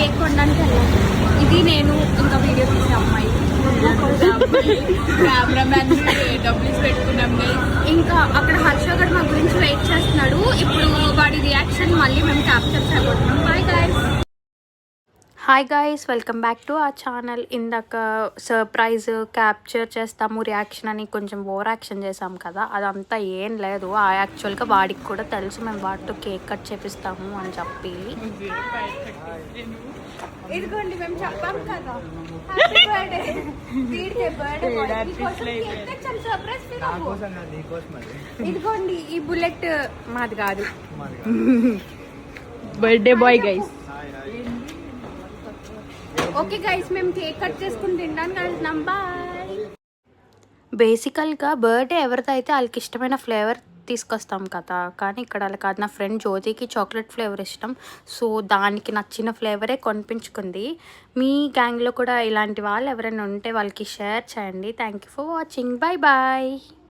Cake కొనడానికి వెళ్ళాను. ఇది నేను ఇంకా వీడియో తీసే అమ్మాయి, కెమెరామ్యాన్ డబ్బులు పెట్టుకున్నాం. ఇంకా అక్కడ హర్ష గారు మా గురించి వెయిట్ చేస్తున్నాడు. ఇప్పుడు వాడి రియాక్షన్ మళ్ళీ మేము క్యాప్చర్ చేయబోతున్నాం. Bye guys. Hi guys, welcome back to ఆ ఛానల్. ఇందాక సర్ప్రైజ్ క్యాప్చర్ చేస్తాము రియాక్షన్ అని కొంచెం ఓవర్ యాక్షన్ చేసాం కదా, అదంతా ఏం లేదు. యాక్చువల్గా వాడికి కూడా తెలుసు మేము వాటితో కేక్ కట్ చేపిస్తాము అని చెప్పి. ఇదిగోండి మేము చెప్పాం కదా, హ్యాపీ బర్త్డే. ఇదిగోండి ఈ బుల్లెట్ మాది కాదు, birthday boy guys. Okay guys, మేము కేక్ కట్ చేసుకుని తినడానికి వెళ్తున్నాం. బాయ్. బేసికల్గా బర్త్డే ఎవరితో అయితే వాళ్ళకి ఇష్టమైన ఫ్లేవర్ తీసుకొస్తాం కదా, కానీ ఇక్కడ అలా కాదు. నా ఫ్రెండ్ జ్యోతికి చాక్లెట్ ఫ్లేవర్ ఇష్టం, సో దానికి నచ్చిన ఫ్లేవరే కొనిపించుకుంది. మీ గ్యాంగ్లో కూడా ఇలాంటి వాళ్ళు ఎవరైనా ఉంటే వాళ్ళకి షేర్ చేయండి. Thank you for watching. Bye bye.